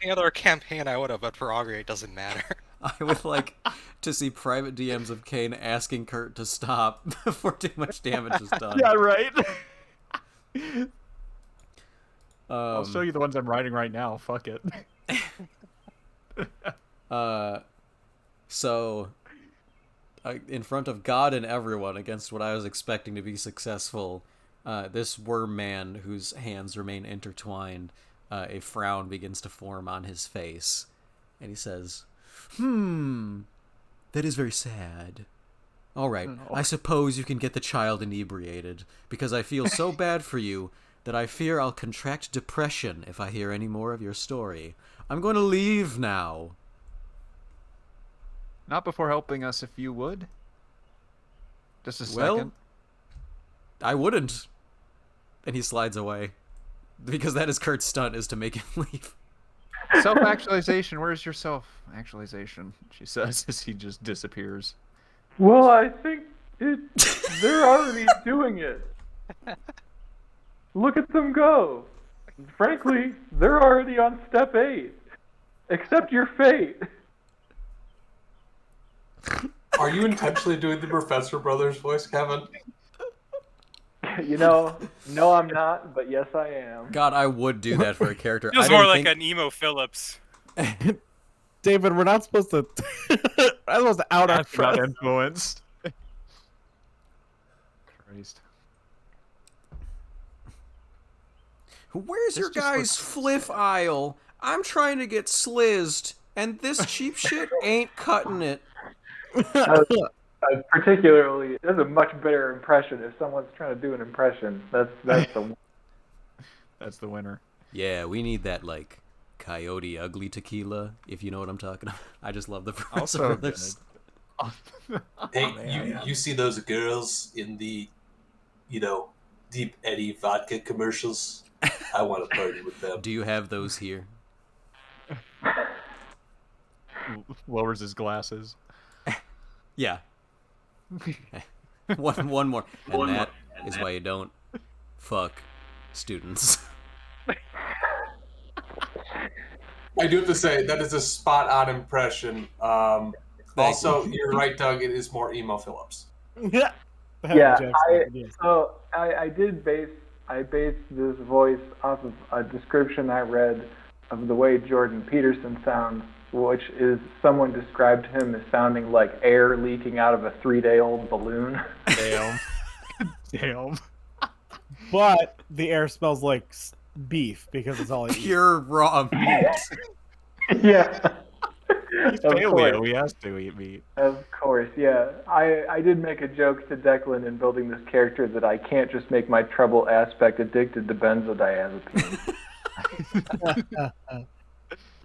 Any other campaign I would have, but for Augury it doesn't matter. I would like to see private DMs of Kane asking Kurt to stop before too much damage is done. Yeah, right. I'll show Um, you the ones I'm writing right now. Fuck it. uh, so, in front of God and everyone, against what I was expecting to be successful, this worm man, whose hands remain intertwined, a frown begins to form on his face, and he says, that is very sad. All right, Oh. I suppose you can get the child inebriated, because I feel so bad for you that I fear I'll contract depression if I hear any more of your story. I'm going to leave now. Not before helping us, if you would. Just a Well, second. I wouldn't. And he slides away. Because that is Kurt's stunt, is to make him leave. Self-actualization. Where's your self-actualization? She says as he just disappears. Well, I think they're already doing it. Look at them go. Frankly, they're already on step 8. Accept your fate. Are you intentionally doing the Professor Brothers voice, Kevin? No, I'm not, but yes, I am. God, I would do that for a character. Feels I more didn't like think... an emo Phillips. David, we're not supposed to. I'm supposed to out our Not friends. influenced. Christ. Where's your just guy's fliff aisle? I'm trying to get slizzed, and this cheap shit ain't cutting it. Particularly, that's a much better impression if someone's trying to do an impression. That's the one. That's the winner. Yeah, we need that, like, Coyote Ugly tequila, if you know what I'm talking about. I just love the Professor Also Brothers. Hey, you see those girls in the, Deep Eddy vodka commercials? I want to party with them. Do you have those here? Lowers his glasses. Yeah. One more. And that is why you don't fuck students. I do have to say, that is a spot-on impression. Also, you're right, Doug, it is more emo Phillips. Yeah. Yeah, I based this voice off of a description I read of the way Jordan Peterson sounds, which is someone described him as sounding like air leaking out of a 3-day-old balloon. Damn. Damn. But the air smells like beef because it's all I eat. Pure raw meat. Yeah. He's paleo. He has to eat meat. Of course, yeah. I did make a joke to Declan in building this character that I can't just make my trouble aspect addicted to benzodiazepine.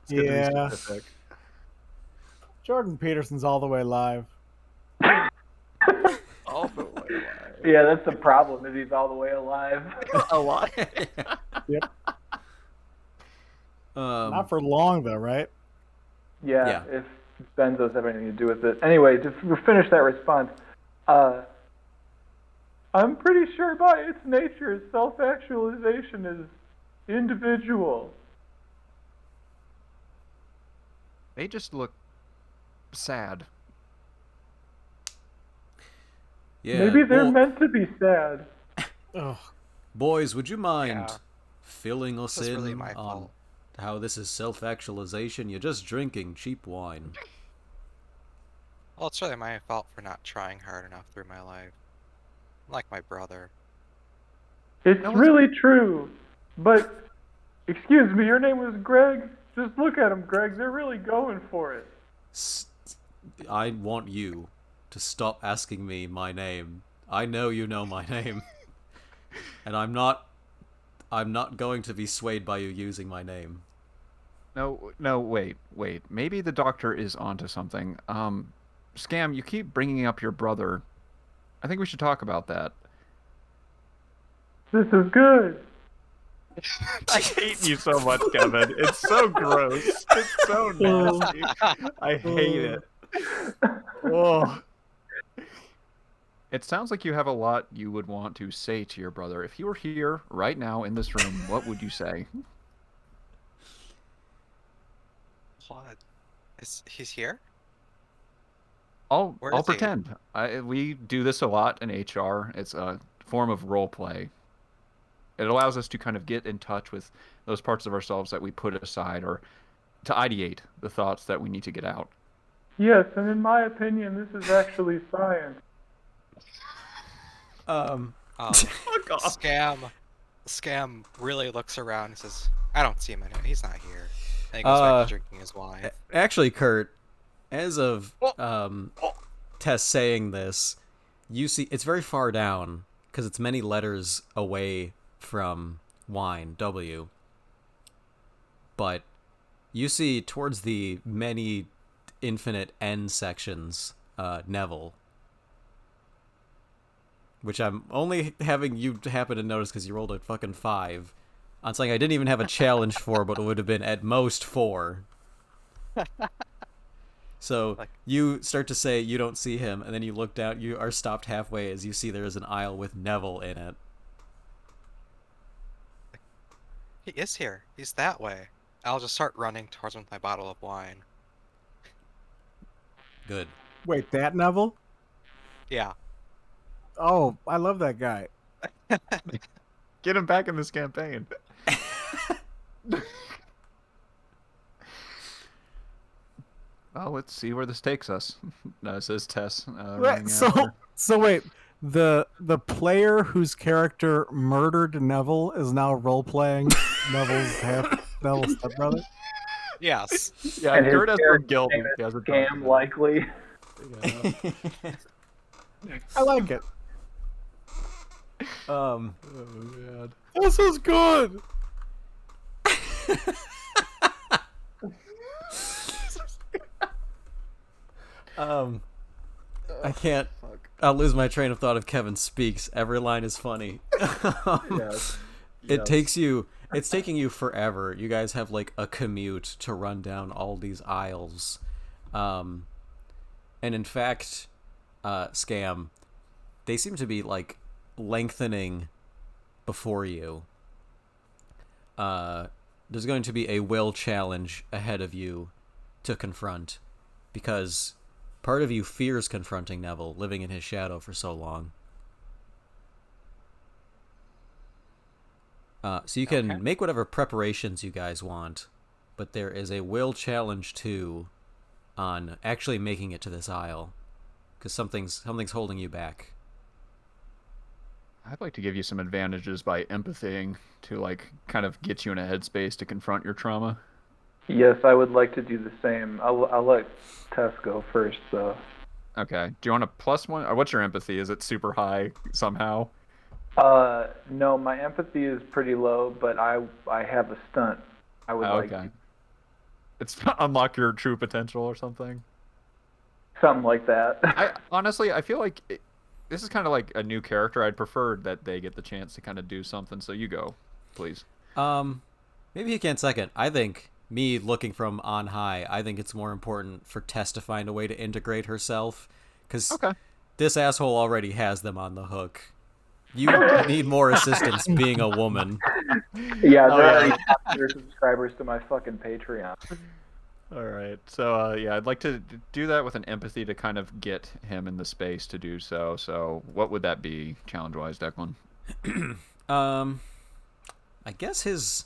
Yeah. Jordan Peterson's all the way live. All the way alive. Yeah, that's the problem, is he's all the way alive. Alive. Yep. Not Um, for long though, right? Yeah, if benzos have anything to do with it. Anyway, to finish that response, I'm pretty sure by its nature, self-actualization is individual. They just look sad. yeah. Maybe they're meant to be sad. Ugh. Boys, would you mind Yeah. filling us This is in really my on fault. how this is self-actualization? You're just drinking cheap wine. Well, it's really my fault for not trying hard enough through my life. Like my brother. It's That was- really true. But, excuse me, your name was Greg? Just look at them, Greg. They're really going for it. I want you to stop asking me my name. I know you know my name. And I'm not going to be swayed by you using my name. No, wait. Maybe the doctor is onto something. Scam, you keep bringing up your brother. I think we should talk about that. This is good. I hate you so much, Kevin. It's so gross. It's so nasty. I hate it. Oh. It sounds like you have a lot you would want to say to your brother. If he were here right now in this room, what would you say? What? He's here? I'll Where is he? pretend. We do this a lot in HR. It's a form of role play. It allows us to kind of get in touch with those parts of ourselves that we put aside, or to ideate the thoughts that we need to get out. Yes, and in my opinion, this is actually science. Fuck off. Scam really looks around and says, I don't see him anywhere. He's not here. And he goes back to drinking his wine. Actually, Kurt, as of Tess saying this, you see it's very far down because it's many letters away from wine, W. But you see towards the many infinite N sections, Neville. Which I'm only having you happen to notice because you rolled a fucking 5 on something I didn't even have a challenge for, but it would have been at most 4. So you start to say you don't see him, and then you look down. You are stopped halfway as you see there is an aisle with Neville in it. He is here. He's that way. I'll just start running towards him with my bottle of wine. Good. Wait, that Neville? Yeah. Oh, I love that guy. Get him back in this campaign. Well, let's see where this takes us. Says Tess. Right, so wait, the player whose character murdered Neville is now role playing Neville's stepbrother. Yes. Yeah, And his Kurt has no character's guilt. name He is hasn't Scam done it. likely. I like it. Oh god. This is good. I can't. I'll lose my train of thought if Kevin speaks. Every line is funny. Yes. It takes you. It's taking you forever. You guys have like a commute to run down all these aisles, and in fact, Scam, they seem to be like lengthening before you. There's going to be a will challenge ahead of you to confront, because part of you fears confronting Neville, living in his shadow for so long. So you can make whatever preparations you guys want, but there is a will challenge too on actually making it to this aisle, because something's holding you back. I'd like to give you some advantages by empathying to like kind of get you in a headspace to confront your trauma. Yes, I would like to do the same. I'll let Tess go first, though. Okay. Do you want a +1? Or what's your empathy? Is it super high somehow? No, my empathy is pretty low, but I have a stunt. I would like Okay. It's to unlock your true potential or something. something like that. I feel like this is kind of like a new character. I'd prefer that they get the chance to kind of do something. So you go, please. Maybe he can't second. I think me looking from on high, I think it's more important for Tess to find a way to integrate herself, because this asshole already has them on the hook. You need more assistance being a woman. Yeah, there are already half their subscribers to my fucking Patreon. All right. So yeah, I'd like to do that with an empathy to kind of get him in the space to do so. So what would that be, challenge-wise, Declan? I guess his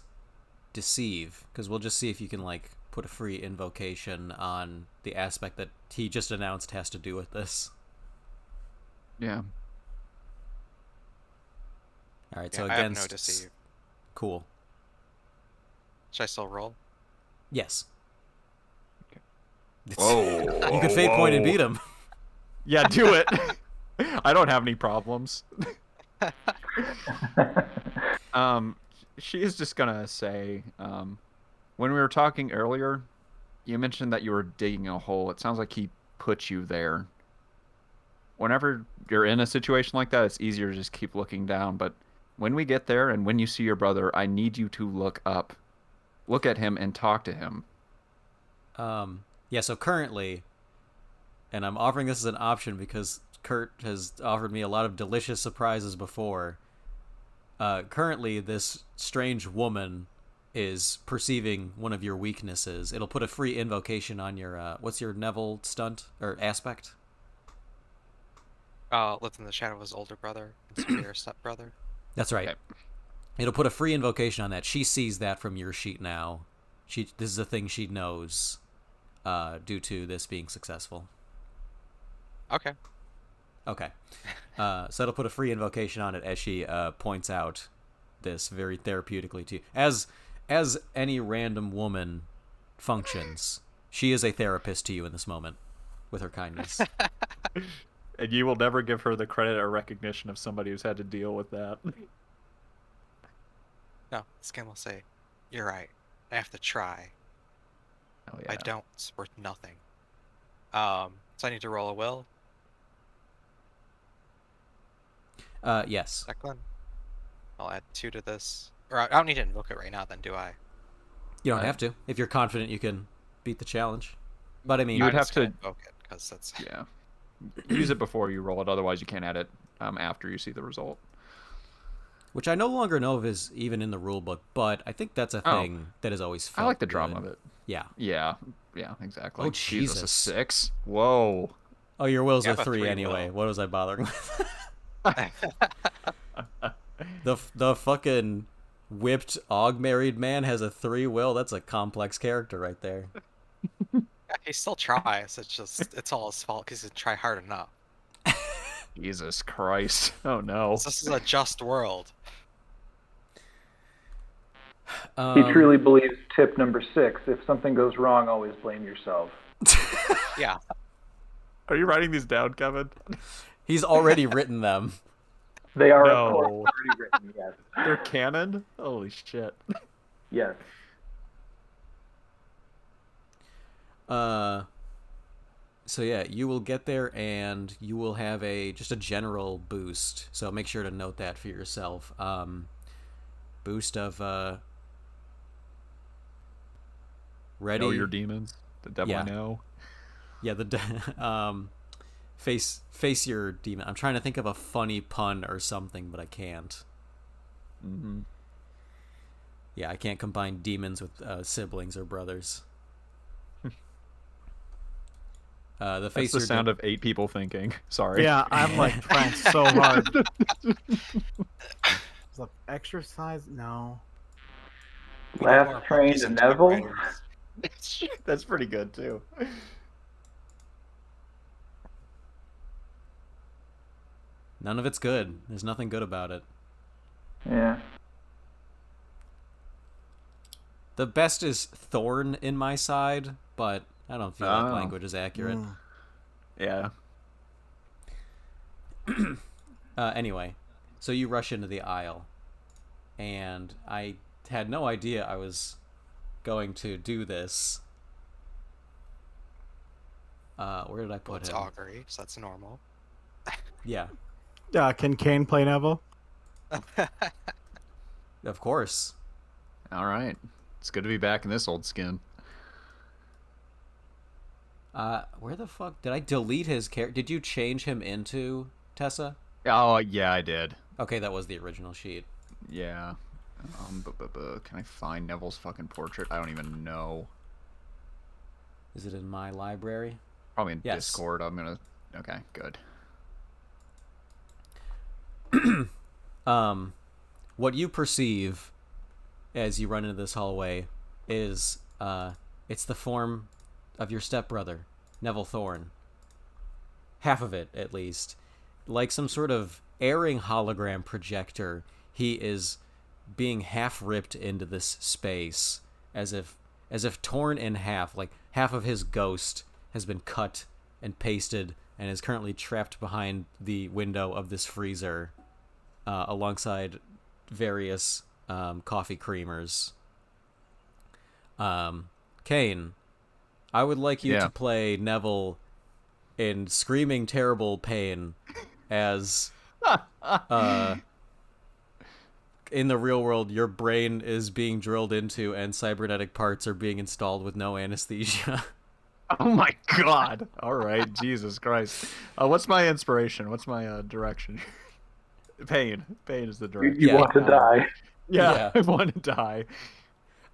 deceive, because we'll just see if you can like put a free invocation on the aspect that he just announced has to do with this. Yeah. All right, Yeah, so I have against no deceive. Cool. Should I still roll? Yes. Whoa. You could fate point and beat him. Yeah, do it. I don't have any problems. She is just gonna say, when we were talking earlier, you mentioned that you were digging a hole. It sounds like he put you there. Whenever you're in a situation like that, it's easier to just keep looking down. But when we get there and when you see your brother, I need you to look up, look at him, and talk to him. Yeah, so currently, and I'm offering this as an option because Kurt has offered me a lot of delicious surprises before. Currently, this strange woman is perceiving one of your weaknesses. It'll put a free invocation on your what's your Neville stunt or aspect? Lived in the shadow of his older brother and superior stepbrother. That's right. Okay. It'll put a free invocation on that. She sees that from your sheet now. This is a thing she knows due to this being successful. Okay. Okay. So it'll put a free invocation on it as she points out this very therapeutically to you. As any random woman functions, she is a therapist to you in this moment with her kindness. And you will never give her the credit or recognition of somebody who's had to deal with that. No, Skin will say, "You're right. I have to try. Oh, I yeah. don't. It's worth nothing." So I need to roll a will. Yes. Declan. I'll add 2 to this. Or I don't need to invoke it right now, then, do I? You don't have to. If you're confident you can beat the challenge. But I mean... You would I'm have just gonna to... invoke it, because that's... Yeah. Use it before you roll it, otherwise you can't add it after you see the result. Which I no longer know if is even in the rule book, but I think that's a thing that is always felt I like the good. drama of it. Yeah. Yeah, exactly. Oh, Jesus, a Jesus. 6? Whoa. Oh, your will's Yeah, a I have a 3 3 anyway. will. What was I bothering with? The fucking whipped married man has a 3 will. That's a complex character right there. Yeah, he still tries. It's all his fault because he didn't try hard enough. Jesus Christ. Oh, no. This is a just world. He truly believes tip number 6: if something goes wrong, always blame yourself. Yeah. Are you writing these down, Kevin? He's already written them. They are, No. of course, already written, yes. They're canon? Holy shit. Yes. So yeah, you will get there and you will have just a general boost. So make sure to note that for yourself. Boost of ready. Know your demons. The devil Yeah. I know. Yeah, face your demon. I'm trying to think of a funny pun or something, but I can't. Mm-hmm. Yeah, I can't combine demons with siblings or brothers. The face That's the your sound of 8 people thinking. Sorry. Yeah, I'm like trying so hard. It's like, exercise? No. We need more Last train monkeys to and Neville. typewriters. That's pretty good, too. None of it's good. There's nothing good about it. Yeah. The best is thorn in my side, but I don't feel like Oh. language is accurate. Yeah. Anyway, so you rush into the aisle, and I had no idea I was going to do this. Where did I put It's him? augury, so that's normal. Yeah, Can Kane play Neville? of course. All right. It's good to be back in this old skin. Where the fuck did I delete his character? Did you change him into Tessa? Oh, yeah, I did. Okay, that was the original sheet. Yeah. Can I find Neville's fucking portrait? I don't even know. Is it in my library? Probably in Yes. Discord. I'm gonna... Okay, good. What you perceive as you run into this hallway is it's the form of your stepbrother, Neville Thorne. Half of it, at least. Like some sort of airing hologram projector, he is being half ripped into this space as if torn in half. Like half of his ghost has been cut and pasted and is currently trapped behind the window of this freezer alongside various coffee creamers. Kane, I would like you to play Neville in screaming terrible pain as in the real world your brain is being drilled into and cybernetic parts are being installed with no anesthesia. Oh my god. All right. Jesus Christ. What's my inspiration? What's my direction? Pain. Pain is the direction. You want to die. Yeah, I want to die.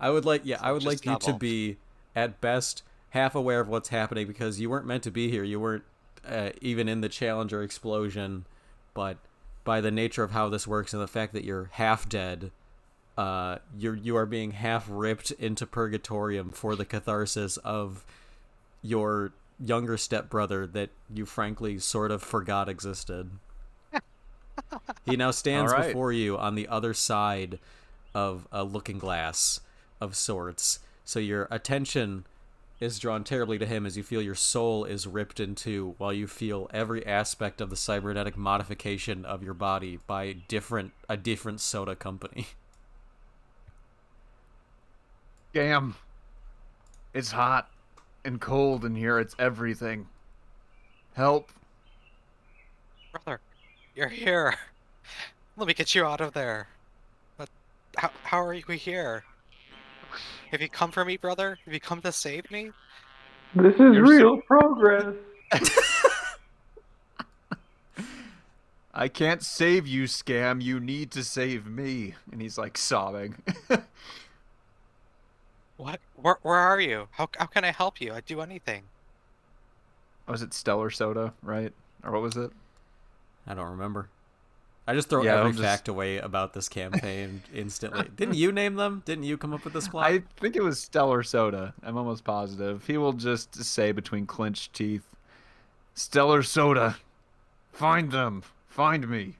I would like So just you to Neville. be at best half aware of what's happening because you weren't meant to be here. You weren't even in the Challenger explosion, but by the nature of how this works and the fact that you're half dead, you are being half ripped into purgatorium for the catharsis of your younger stepbrother that you frankly sort of forgot existed. He now stands All right. before you on the other side of a looking glass of sorts. So your attention is drawn terribly to him as you feel your soul is ripped in two while you feel every aspect of the cybernetic modification of your body by a different soda company. Damn. It's hot and cold in here. It's everything. Help. Brother, you're here. Let me get you out of there. But how are we here? Have you come for me, brother? Have you come to save me? This is You're real progress. I can't save you, Scam. You need to save me. And he's like sobbing. What? Where are you? How can I help you? I'd do anything. Was it Stellar Soda, right? Or what was it? I don't remember. I just throw Yeah, every I'm just- fact away about this campaign instantly. Didn't you name them? Didn't you come up with this plot? I think it was Stellar Soda. I'm almost positive. He will just say between clenched teeth, Stellar Soda. Find them. Find me.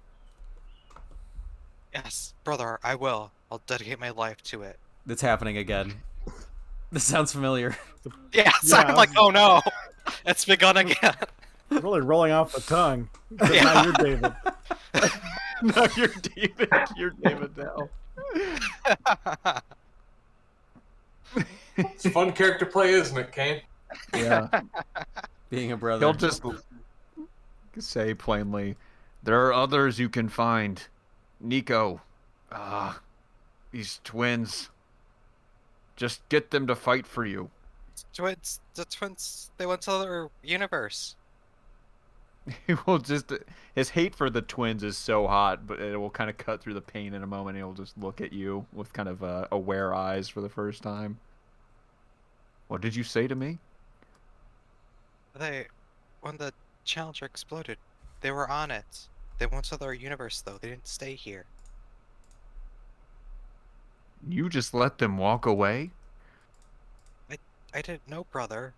Yes, brother, I will. I'll dedicate my life to it. It's happening again. This sounds familiar. Yes, Yeah, I'm like, oh no, it's begun again. Really rolling off the tongue. 'Cause Yeah. now you're David. No, you're David. You're David now. It's a fun character play, isn't it, Kane? Yeah. Being a brother. He'll just say plainly, there are others you can find. Nico. These twins. Just get them to fight for you. The twins, they went to their universe. He will just his hate for the twins is so hot, but it will kind of cut through the pain in a moment. He'll just look at you with kind of aware eyes for the first time. What did you say to me? When the Challenger exploded, they were on it. They went to their universe, though. They didn't stay here. You just let them walk away? I didn't know, brother.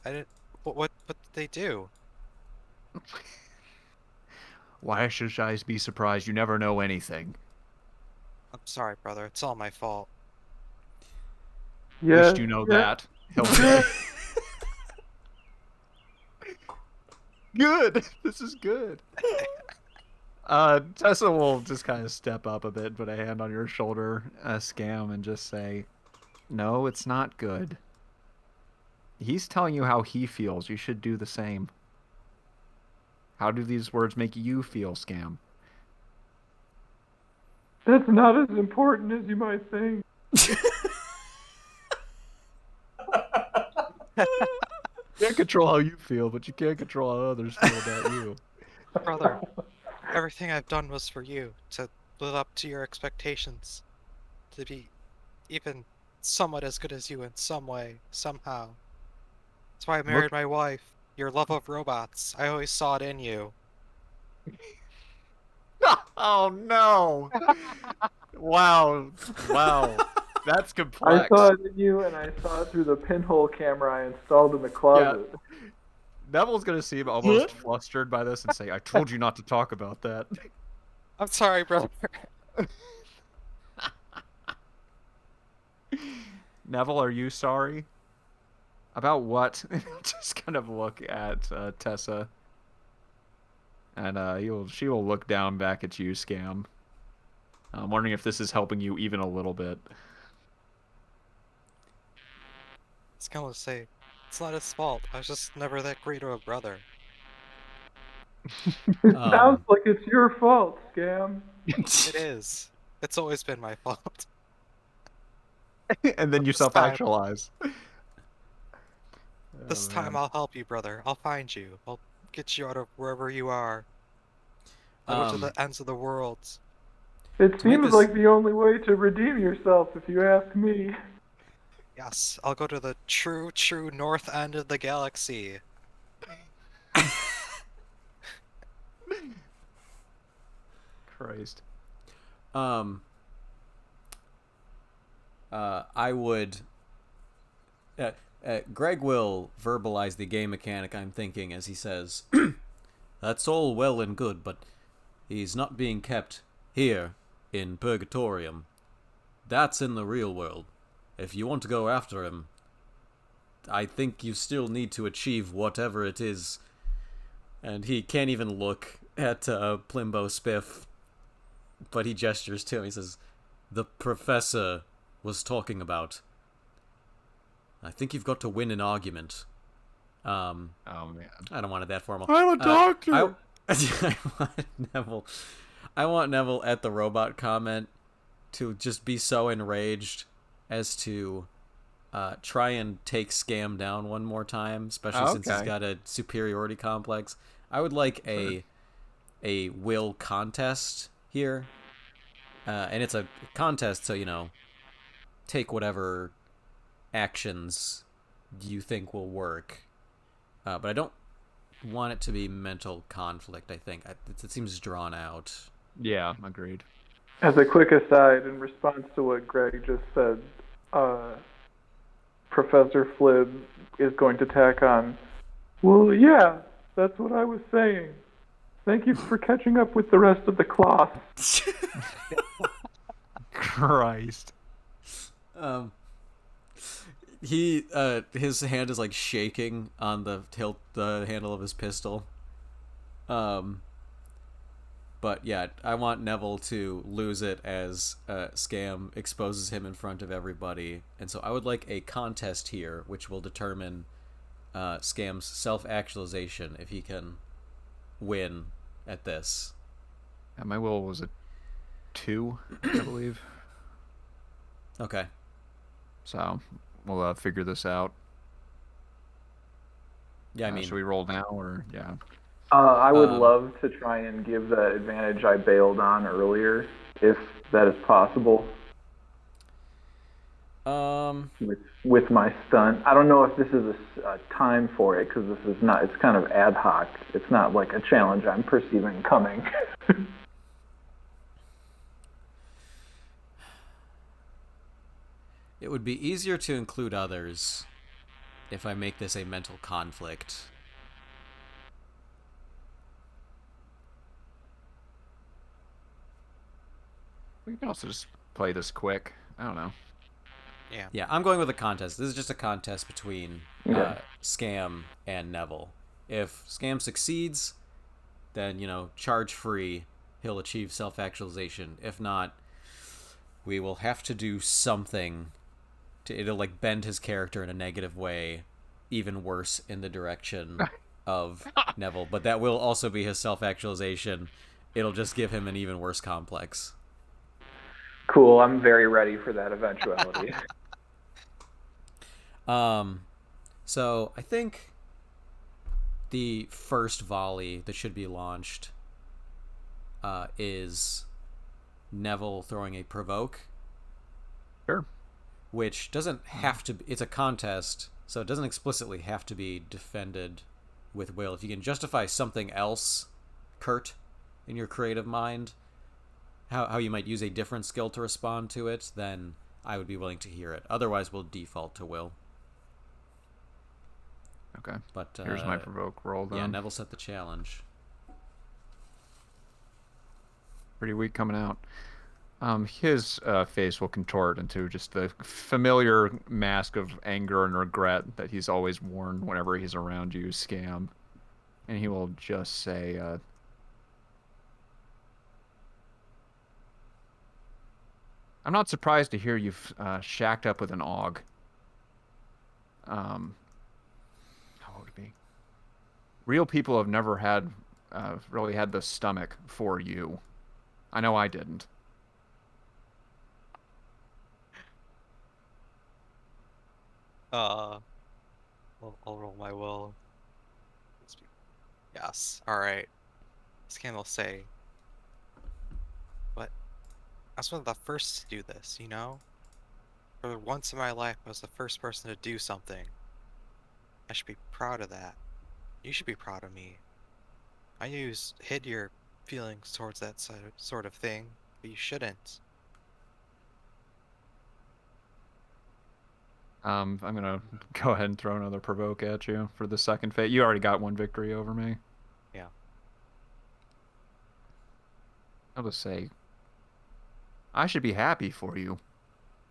I didn't. What did they do? Why should I be surprised? You never know anything. I'm sorry, brother. It's all my fault. At Yeah, least you know that. He'll say. Good. This is good. Tessa will just kind of step up a bit, put a hand on your shoulder, Scam, and just say, "No, it's not good. He's telling you how he feels. You should do the same. How do these words make you feel, Scam?" That's not as important as you might think. You can't control how you feel, but you can't control how others feel about you. Brother, everything I've done was for you, to live up to your expectations, to be even somewhat as good as you in some way, somehow. That's why I married my wife. Your love of robots. I always saw it in you. Oh no! Wow, that's I complex. saw it in you, and I saw it through the pinhole camera I installed in the closet. Neville's gonna seem almost flustered by this and say, "I told you not to talk about that." I'm sorry, brother. Neville, are you sorry? About what? Just kind of look at Tessa, and she will look down back at you, Scam. I'm wondering if this is helping you even a little bit. It's gonna say, it's not his fault. I was just never that great of a brother. It sounds like it's your fault, Scam. It is. It's always been my fault. And then you This time- self-actualize. This time I'll help you, brother. I'll find you. I'll get you out of wherever you are. I'll go to the ends of the world. It make seems this- like the only way to redeem yourself, if you ask me. Yes, I'll go to the true north end of the galaxy. Christ. I would. Greg will verbalize the game mechanic I'm thinking as he says, "That's all well and good, but he's not being kept here in Purgatorium. That's in the real world. If you want to go after him, I think you still need to achieve whatever it is." And he can't even look at Plimbo Spiff, but he gestures to him. He says, "The professor was talking about. I think you've got to win an argument." Oh man. I don't want it that formal. I'm a doctor. I want Neville at the robot comment to just be so enraged as to try and take Scam down one more time, especially since he's got a superiority complex. I would like a will contest here, and it's a contest, so take whatever actions you think will work. But I don't want it to be mental conflict. I think it seems drawn out. Yeah, agreed. As a quick aside, in response to what Greg just said, Professor Flib is going to tack on, "Well, yeah, that's what I was saying. Thank you for catching up with the rest of the class." Christ. His hand is like shaking on the handle of his pistol. But yeah, I want Neville to lose it as Scam exposes him in front of everybody, and so I would like a contest here, which will determine Scam's self-actualization if he can win at this. Yeah, my will was a 2, I believe. Okay. So we'll figure this out. Yeah, I mean, should we roll now or yeah? I would love to try and give that advantage I bailed on earlier, if that is possible. With my stunt, I don't know if this is a time for it, because this is not. It's kind of ad hoc. It's not like a challenge I'm perceiving coming. it would be easier to include others if I make this a mental conflict. We can also just play this quick. I don't know. Yeah, I'm going with a contest. This is just a contest between Scam and Neville. If Scam succeeds, then, charge free, he'll achieve self-actualization. If not, we will have to do something it'll like bend his character in a negative way, even worse in the direction of Neville. But that will also be his self-actualization. It'll just give him an even worse complex. Cool, I'm very ready for that eventuality. So I think the first volley that should be launched is Neville throwing a provoke. Sure. Which doesn't have to be, it's a contest, so it doesn't explicitly have to be defended with will. If you can justify something else, Kurt, in your creative mind, how you might use a different skill to respond to it, then I would be willing to hear it. Otherwise, we'll default to will. Okay. But here's my provoke roll, then. Yeah, Neville set the challenge. Pretty weak coming out. His face will contort into just the familiar mask of anger and regret that he's always worn whenever he's around you, Scam. And he will just say, "I'm not surprised to hear you've shacked up with an AUG." How would it be? Real people have never had, really had the stomach for you. I know I didn't. I'll roll my will. Yes. All right. Scan will say, but I was one of the first to do this, For once in my life, I was the first person to do something. I should be proud of that. You should be proud of me. I knew you hid your feelings towards that sort of thing, but you shouldn't. I'm gonna go ahead and throw another provoke at you for the second fate. You already got one victory over me. Yeah. I'll just say, I should be happy for you.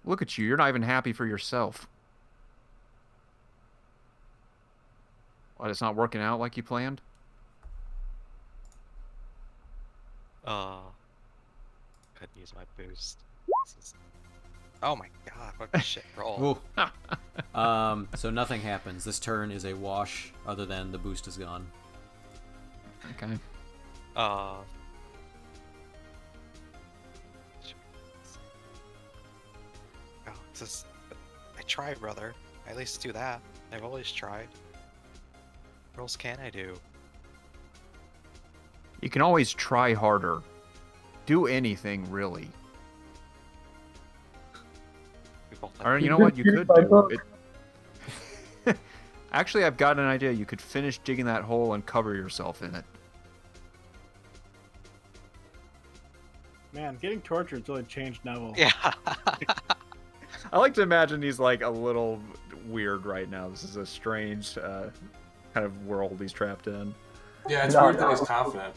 Look at you. You're not even happy for yourself. What, it's not working out like you planned? Couldn't use my boost. Oh my god, what a shit roll. Ooh. So nothing happens. This turn is a wash, other than the boost is gone. Okay. Oh, I tried, brother. I at least do that. I've always tried. What else can I do? You can always try harder. Do anything, really. We both Or have you know what you could do? Actually, I've got an idea. You could finish digging that hole and cover yourself in it. Man, getting tortured really changed Neville. Yeah. I like to imagine he's like a little weird right now. This is a strange kind of world he's trapped in. Yeah, it's No, weird that no. he's confident.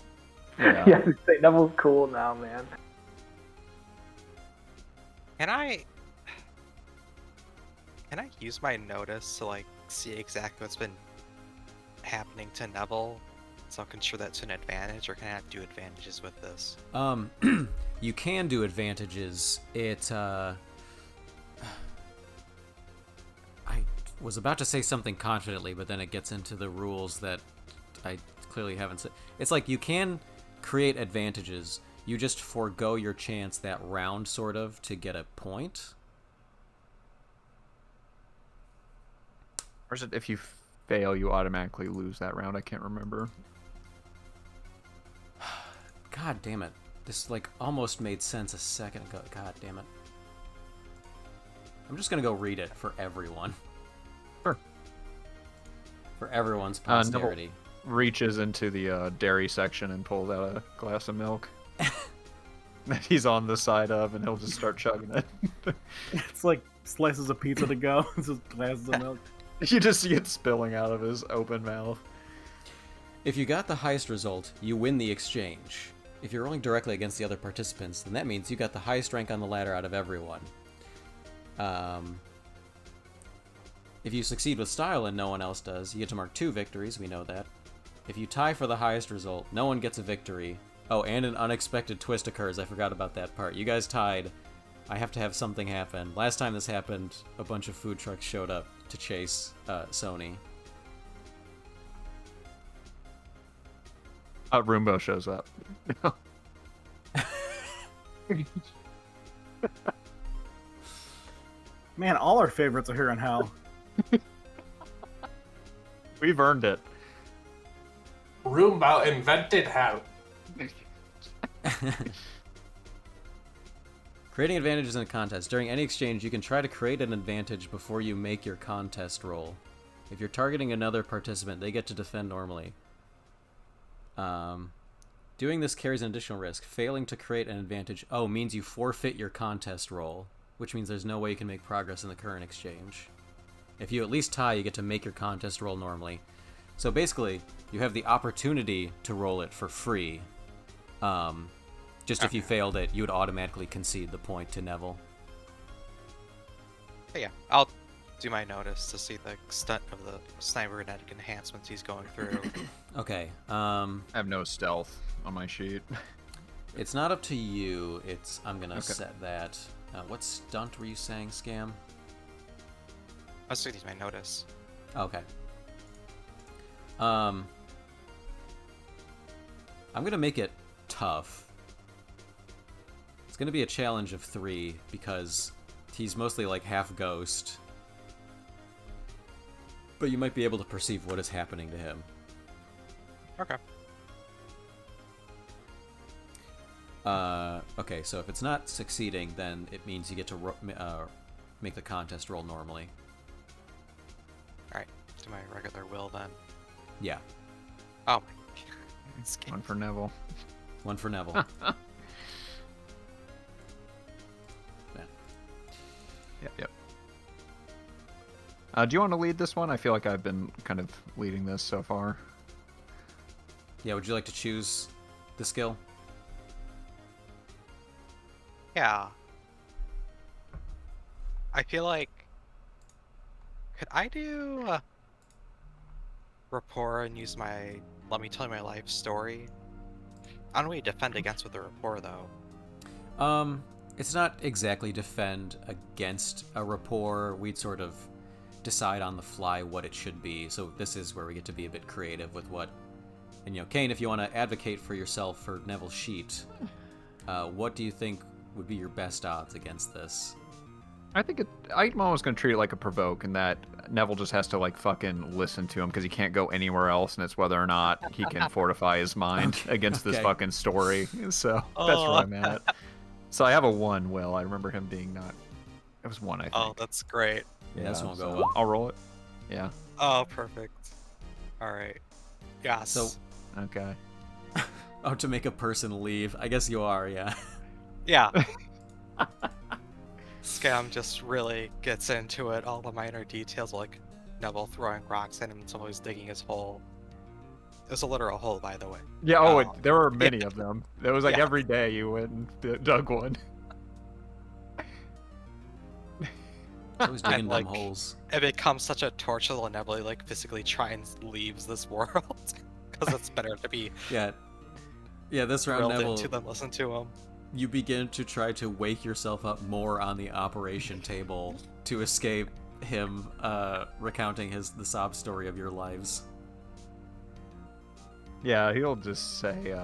Yeah. Yeah, say Neville's cool now, man. Can I use my notice to like see exactly what's been happening to Neville, so I can ensure that's an advantage, or can I do advantages with this? You can do advantages. I was about to say something confidently, but then it gets into the rules that I clearly haven't said. It's like you can create advantages. You just forego your chance that round, sort of, to get a point. Or is it if you fail, you automatically lose that round? I can't remember. God damn it. This, like, almost made sense a second ago. God damn it. I'm just gonna go read it for everyone. Sure. For everyone's posterity. Reaches into the dairy section and pulls out a glass of milk that he's on the side of, and he'll just start chugging it. It's like slices of pizza to go. It's just glasses of milk. You just see it spilling out of his open mouth. If you got the highest result, you win the exchange. If you're rolling directly against the other participants, then that means you got the highest rank on the ladder out of everyone. If you succeed with style and no one else does, you get to mark 2 victories, we know that. If you tie for the highest result, no one gets a victory. Oh, and an unexpected twist occurs, I forgot about that part. You guys tied. I have to have something happen. Last time this happened, a bunch of food trucks showed up to chase Sony. Roombo shows up. Man, all our favorites are here in hell. We've earned it. Roomba invented hell. Creating advantages in a contest. During any exchange, you can try to create an advantage before you make your contest roll. If you're targeting another participant, they get to defend normally. Doing this carries an additional risk. Failing to create an advantage, means you forfeit your contest roll, which means there's no way you can make progress in the current exchange. If you at least tie, you get to make your contest roll normally. So basically, you have the opportunity to roll it for free. Just if you failed it, you would automatically concede the point to Neville. But yeah, I'll do my notice to see the extent of the cybernetic enhancements he's going through. Okay. I have no stealth on my sheet. It's not up to you. I'm gonna Okay. set that. What stunt were you saying, Scam? Let's do these my notice. Okay. I'm gonna make it tough. It's gonna be a challenge of 3 because he's mostly like half ghost. But you might be able to perceive what is happening to him. Okay. Okay, so if it's not succeeding, then it means you get to make the contest roll normally. Alright, do my regular will then. Yeah, Oh my this game. One for Neville. one for Neville. Yep. Do you want to lead this one? I feel like I've been kind of leading this so far. Yeah, would you like to choose the skill? Yeah. I feel like... Could I do rapport and use my let me tell you my life story? I don't really defend against with the rapport though. It's not exactly defend against a rapport. We'd sort of decide on the fly what it should be. So this is where we get to be a bit creative with what. And Kane, if you want to advocate for yourself for Neville's sheet, what do you think would be your best odds against this? I think I'm almost going to treat it like a provoke, in that Neville just has to like fucking listen to him because he can't go anywhere else, and it's whether or not he can fortify his mind against this fucking story. So that's where I'm at. So I have a 1, Will. I remember him being not... It was 1, I think. Oh, that's great. Yeah, this won't go so well. I'll roll it. Yeah. Oh, perfect. Alright. Yes. So, Okay. oh, to make a person leave. I guess you are, yeah. Yeah. Scam just really gets into it, all the minor details, like Neville throwing rocks at him and someone who's digging his hole. It was a literal hole, by the way. Yeah, there were many of them. It was like Yeah. every day you went and dug one. I was digging And, them like, holes. It becomes such a torture that Neville like physically tries and leaves this world. Because it's better to be Yeah. Yeah, this round, drilled Neville, into than listen to him. you begin to try to wake yourself up more on the operation table to escape him recounting the sob story of your lives. Yeah, he'll just say,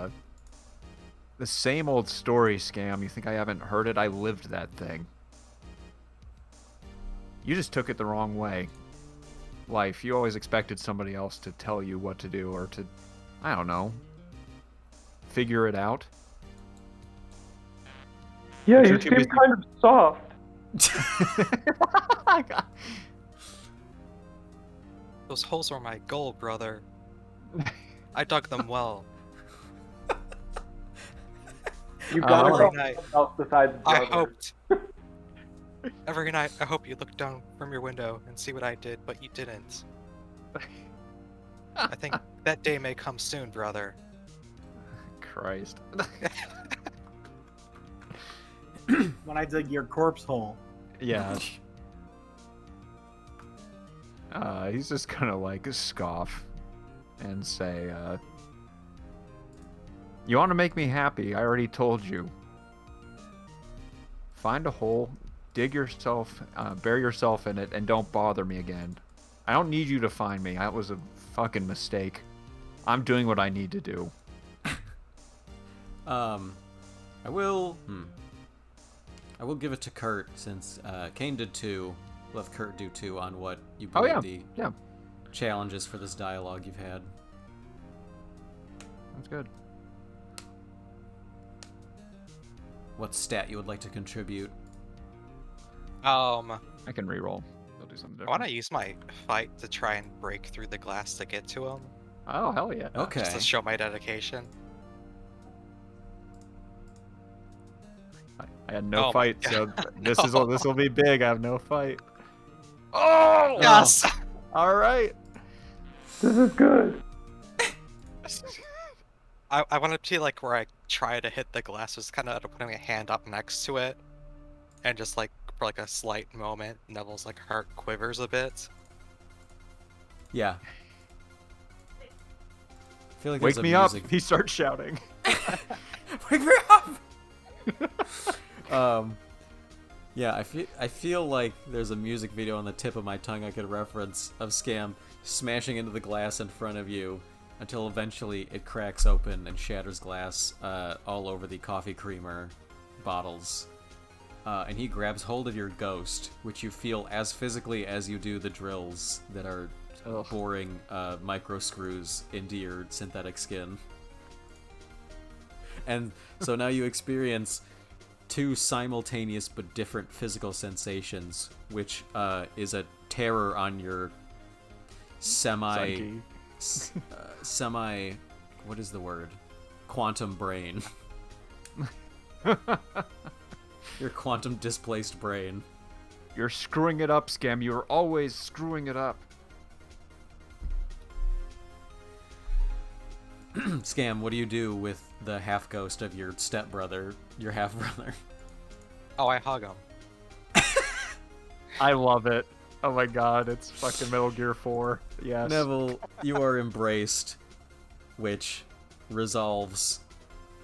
the same old story, Scam. You think I haven't heard it? I lived that thing. You just took it the wrong way. Life, you always expected somebody else to tell you what to do, or to, I don't know, figure it out. Yeah, But you you're too seem busy- kind of soft. Those holes were my goal, brother. I dug them well. You got Alright. something else besides I brother. hoped. Every night, I hope you look down from your window and see what I did, but you didn't. I think that day may come soon, brother. Christ. When I dug your corpse hole. Yeah. He's just gonna like scoff and say, you want to make me happy? I already told you. Find a hole, dig yourself, bury yourself in it, and don't bother me again. I don't need you to find me. That was a fucking mistake. I'm doing what I need to do. I will give it to Kurt, since Kane did 2. We'll have Kurt do 2 on what you believe the challenges for this dialogue you've had. That's good. What stat you would like to contribute? I can reroll. I'll do something I different. want to use my fight to try and break through the glass to get to him, Oh, hell yeah. Okay. just to show my dedication. I had no Oh my fight, so this is No. this will be big. I have no fight. Oh yes! All right. This is good. I want it to be like where I try to hit the glass, just kind of putting a hand up next to it, and just like for like a slight moment, Neville's like heart quivers a bit. Yeah. I feel like Wake there's a me up. music... He starts shouting. Wake me up! Yeah, I feel like there's a music video on the tip of my tongue I could reference of Scam smashing into the glass in front of you until eventually it cracks open and shatters glass all over the coffee creamer bottles. And he grabs hold of your ghost, which you feel as physically as you do the drills that are boring micro screws into your synthetic skin. And so now you experience two simultaneous but different physical sensations, which is a terror on your semi, what is the word? Quantum brain. Your quantum displaced brain. You're screwing it up, Scam. You're always screwing it up. Scam, what do you do with the half ghost of your stepbrother, your half brother? Oh, I hug him. I love it. Oh my god, it's fucking Metal Gear 4. Yes. Neville, you are embraced, which resolves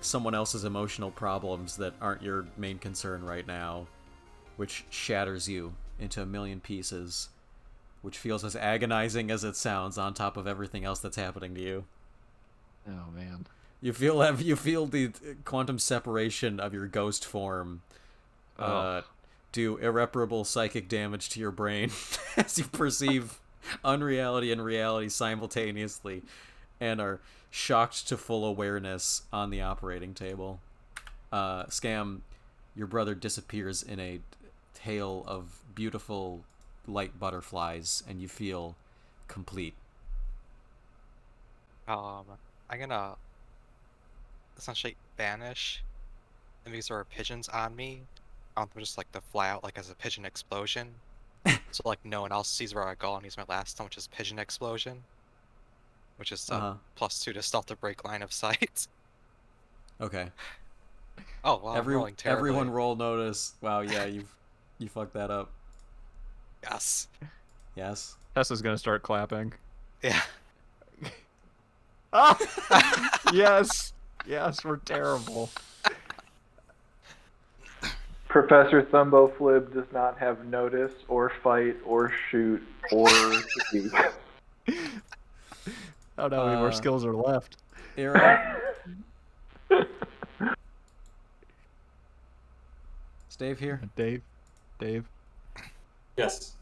someone else's emotional problems that aren't your main concern right now, which shatters you into a million pieces, which feels as agonizing as it sounds on top of everything else that's happening to you. Oh man. You feel the quantum separation of your ghost form do irreparable psychic damage to your brain as you perceive unreality and reality simultaneously and are shocked to full awareness on the operating table. Scam, your brother disappears in a tail of beautiful light butterflies, and you feel complete. I'm gonna essentially banish, and because there are pigeons on me, I want them just like to fly out like as a pigeon explosion. So like no one else sees where I go, and use my last one, which is pigeon explosion, which is +2 to stealth to break line of sight. Okay. Oh well, I'm rolling terribly. Everyone roll notice. Wow, yeah, you fucked that up. Yes. Yes. Tessa's gonna start clapping. Yeah. Yes. Yes, we're terrible. Professor Thumbo does not have notice or fight or shoot or speak. Oh no, any more skills are left. Era. Is Dave here? Dave. Yes.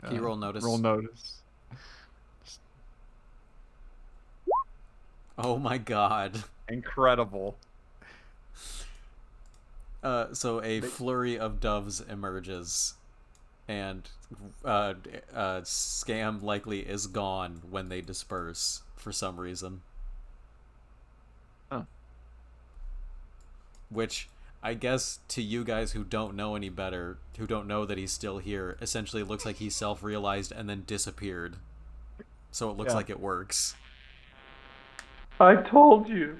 Can you roll notice? Roll notice. Oh my god. Incredible. So a flurry of doves emerges, and Scam likely is gone when they disperse for some reason. Huh. Which, I guess, to you guys who don't know any better, who don't know that he's still here, essentially looks like he self-realized and then disappeared. So it looks like it works. I told you.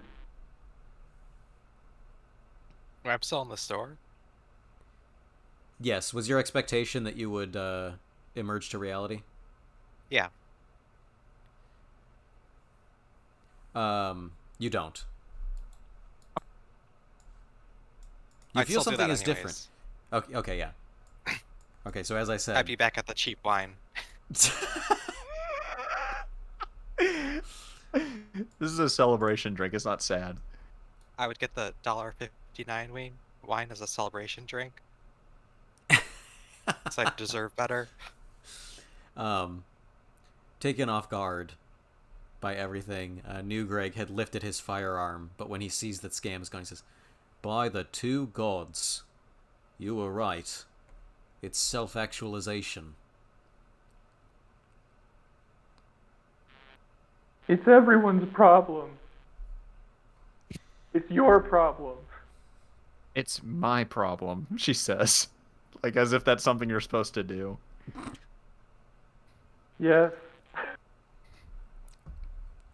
I'm still in the store. Yes, was your expectation that you would emerge to reality? Yeah. You don't. You I'd feel still do something that is different. anyways. Okay, yeah. Okay, so as I said... I'd be back at the cheap wine. This is a celebration drink. It's not sad. I would get the $1.59 wine as a celebration drink. So I deserve better. Taken off guard by everything, New Greg had lifted his firearm, but when he sees that Scam is going, he says, "By the two gods, you were right. It's self-actualization." It's everyone's problem. It's your problem. It's my problem, she says. Like as if that's something you're supposed to do. Yes.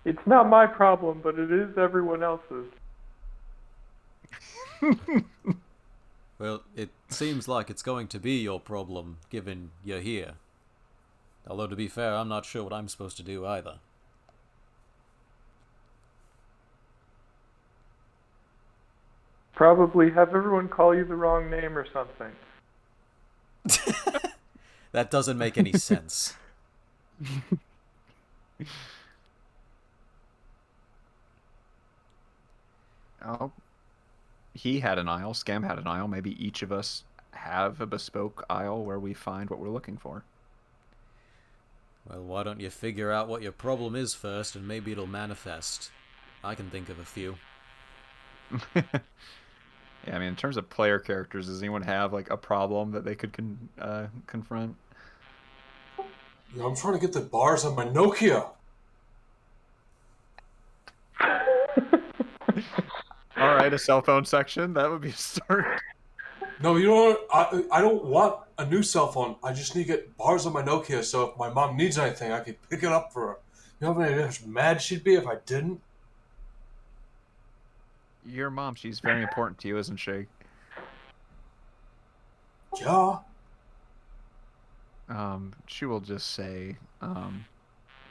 It's not my problem, but it is everyone else's. Well, it seems like it's going to be your problem, given you're here. Although, to be fair, I'm not sure what I'm supposed to do either. Probably have everyone call you the wrong name or something. That doesn't make any sense. Oh, he had an aisle. Scam had an aisle. Maybe each of us have a bespoke aisle where we find what we're looking for. Well, why don't you figure out what your problem is first, and maybe it'll manifest. I can think of a few. Yeah, I mean, in terms of player characters, does anyone have like a problem that they could confront? Yo, I'm trying to get the bars on my Nokia. All right, a cell phone section. That would be a start. No, you know what? I don't want a new cell phone. I just need to get bars on my Nokia so if my mom needs anything, I can pick it up for her. You know how mad she'd be if I didn't? Your mom, she's very important to you, isn't she? Yeah. She will just say,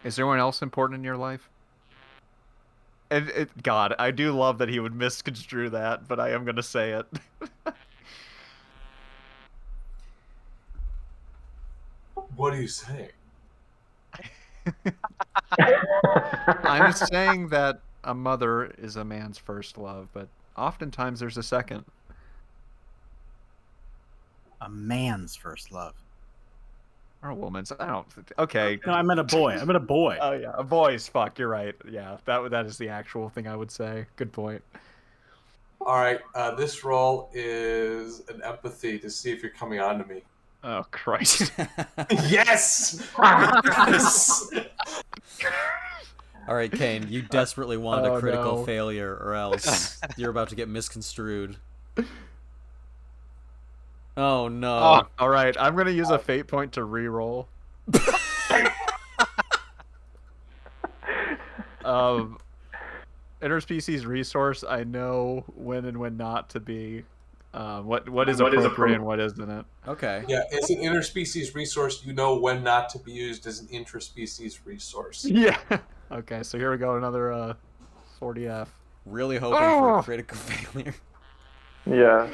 is there anyone else important in your life? And God, I do love that he would misconstrue that, but I am gonna say it. What are you saying? I'm saying that a mother is a man's first love, but oftentimes there's a second. A man's first love. Or a woman's. I don't. Okay. No, I meant a boy. I meant a boy. Oh yeah, a boy's. Fuck, you're right. Yeah, that is the actual thing I would say. Good point. All right, this roll is an empathy to see if you're coming on to me. Oh Christ. Yes! Yes! All right, Kane, you desperately want a Oh, critical no. failure, or else you're about to get misconstrued. Oh no! All right, I'm gonna use a fate point to re-roll. Interspecies resource. I know when and when not to be. What is appropriate and what isn't it? Okay. Yeah, it's an interspecies resource. You know when not to be used as an intraspecies resource. Yeah. Okay, so here we go. Another 40F. Really hoping for a critical failure. Yeah.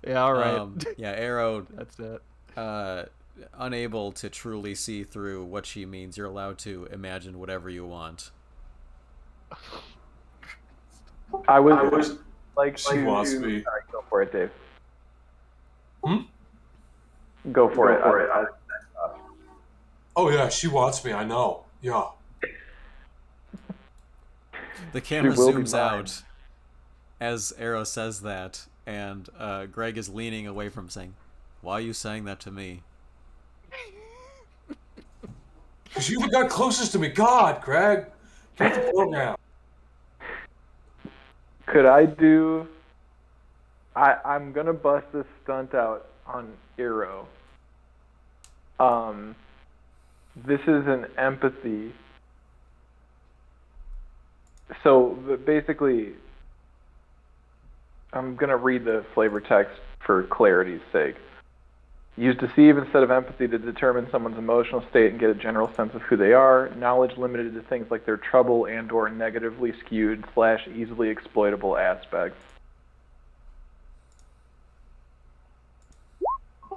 Yeah. All right. Yeah, Arrow. That's it. Unable to truly see through what she means, you're allowed to imagine whatever you want. I was like, She wants me. Sorry, go for it, Dave. Hmm? Go for it. Oh yeah, she wants me. I know. Yeah. The camera She will be zooms mine. out as Arrow says that, and Greg is leaning away from saying, "Why are you saying that to me?" Because you got closest to me. God, Greg. Get the program. Could I do? I'm gonna bust this stunt out on Eero. This is an empathy. So basically, I'm gonna read the flavor text for clarity's sake. Use deceive instead of empathy to determine someone's emotional state and get a general sense of who they are. Knowledge limited to things like their trouble and/or negatively skewed / easily exploitable aspects.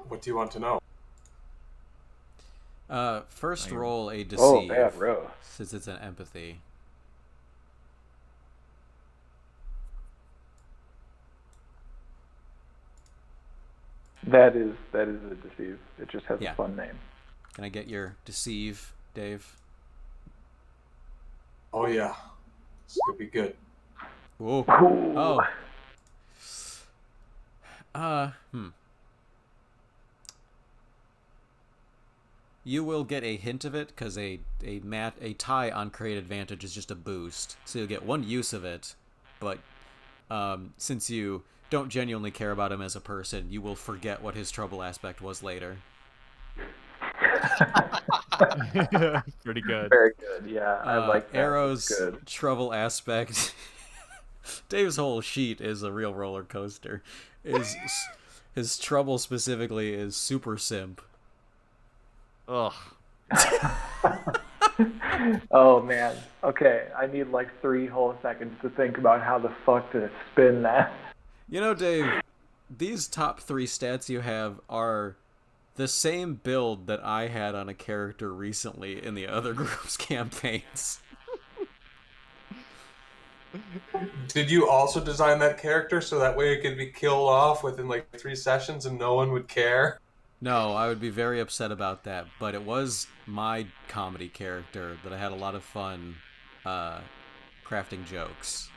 What do you want to know? First roll a deceive. Oh, bad row. Since it's an empathy. That is a deceive. It just has Yeah. a fun name. Can I get your deceive, Dave? Oh yeah. This could be good. Whoa. Ooh. Oh. You will get a hint of it because a tie on create advantage is just a boost, so you'll get one use of it. But since you don't genuinely care about him as a person, you will forget what his trouble aspect was later. Pretty good. Very good. Yeah, I like that. Arrow's Good. trouble aspect. Dave's whole sheet is a real roller coaster. His trouble specifically is super simp. Ugh. Oh man. Okay, I need like 3 whole seconds to think about how the fuck to spin that. You know, Dave, these top 3 stats you have are the same build that I had on a character recently in the other group's campaigns. Did you also design that character so that way it could be killed off within like 3 sessions and no one would care? No, I would be very upset about that, but it was my comedy character that I had a lot of fun crafting jokes.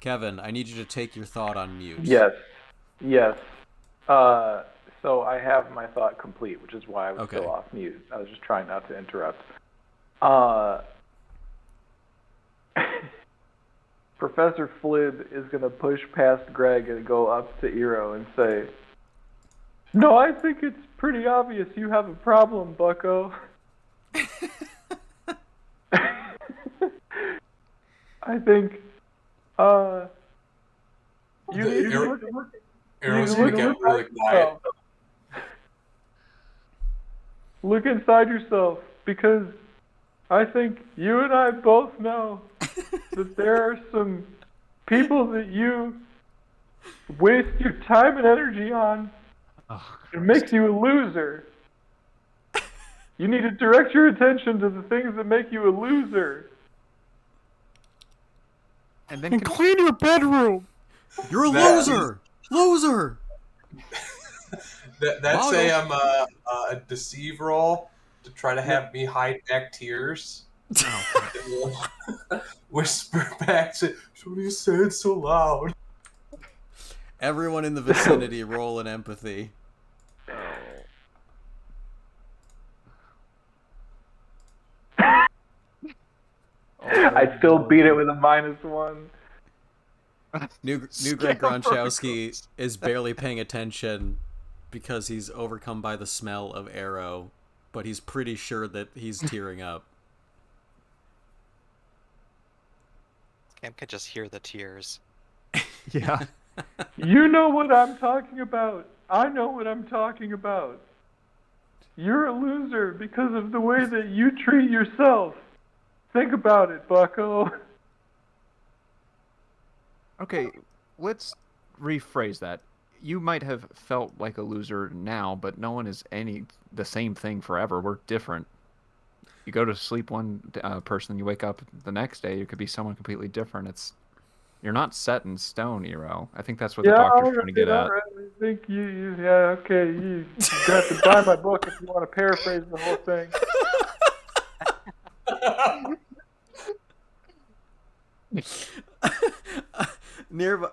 Kevin, I need you to take your thought on mute. Yes. So I have my thought complete, which is why I was still off mute. I was just trying not to interrupt. Professor Flib is going to push past Greg and go up to Eero and say, "No, I think it's pretty obvious you have a problem, bucko." I think, you need to look Arrow's gonna get really quiet. Look inside yourself, because I think you and I both know that there are some people that you waste your time and energy on. It makes you a loser. You need to direct your attention to the things that make you a loser. And then And clean your bedroom. You're a loser! Loser! That's I'm a deceive roll to try to have me hide back tears. Whisper back to, "What do you say it so loud?" Everyone in the vicinity roll an empathy. I still beat it with a -1. New Greg Gronchowski is barely paying attention because he's overcome by the smell of Arrow, but he's pretty sure that he's tearing up. Cam can just hear the tears. Yeah. You know what I'm talking about. I know what I'm talking about. You're a loser because of the way that you treat yourself. Think about it, bucko. Okay, let's rephrase that. You might have felt like a loser now, but no one is the same thing forever. We're different. You go to sleep one person, you wake up the next day, it could be someone completely different. You're not set in stone, Eero. I think that's what the doctor's trying to get at. I think you got to buy my book if you want to paraphrase the whole thing.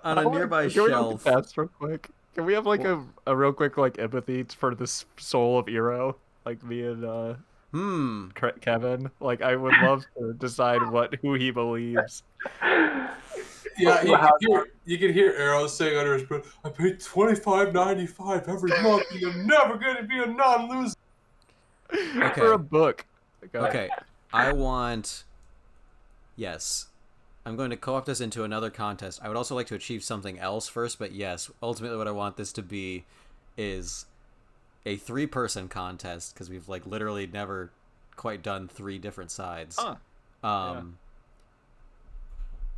On a nearby shelf. Can we look real quick? Can we have like a real quick like empathy for the soul of Eero, like me and Kevin? Like I would love to decide who he believes. Yeah, you can hear Arrow saying under his breath, "I paid $25.95 every month, and you're never going to be a non-loser." Okay. For a book. Okay. Yes. I'm going to co-opt this into another contest. I would also like to achieve something else first, but yes, ultimately what I want this to be is a 3-person contest, because we've like literally never quite done 3 different sides.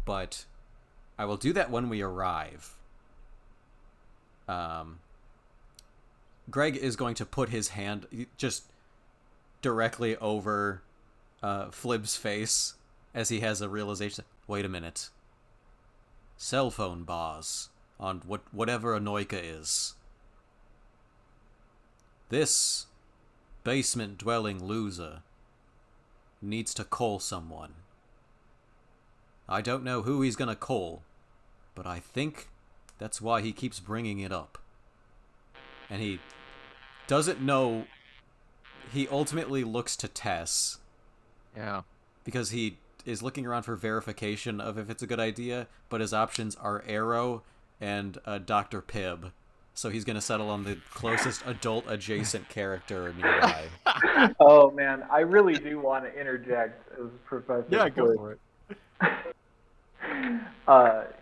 But I will do that when we arrive. Greg is going to put his hand just directly over Flib's face as he has a realization. Wait a minute. Cell phone bars on whatever Anoika is. This basement-dwelling loser needs to call someone. I don't know who he's gonna call, but I think that's why he keeps bringing it up. And he doesn't know. He ultimately looks to Tess. Yeah. Because he is looking around for verification of if it's a good idea, but his options are Arrow and Dr. Pibb. So he's going to settle on the closest adult-adjacent character nearby. Oh, man. I really do want to interject as Professor Yeah, go Flip. for it.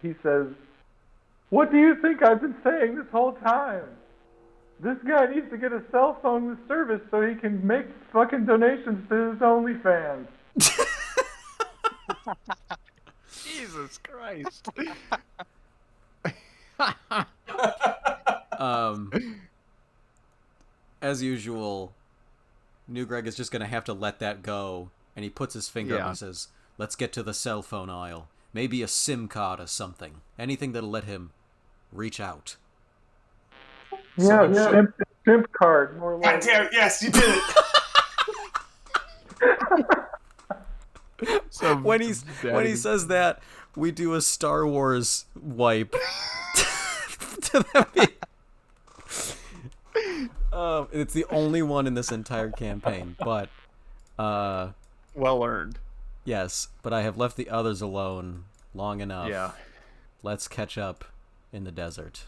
He says, "What do you think I've been saying this whole time? This guy needs to get a cell phone with service so he can make fucking donations to his OnlyFans." Jesus Christ. As usual, New Greg is just going to have to let that go, and he puts his finger up and says, "Let's get to the cell phone aisle. Maybe a SIM card or something. Anything that'll let him reach out." Yeah, simp card, more like. God damn it, yes, you did it! So when he Daddy- says that, we do a Star Wars wipe to them being... It's the only one in this entire campaign, but well earned. yes, but I have left the others alone long enough. Yeah. Let's catch up in the desert.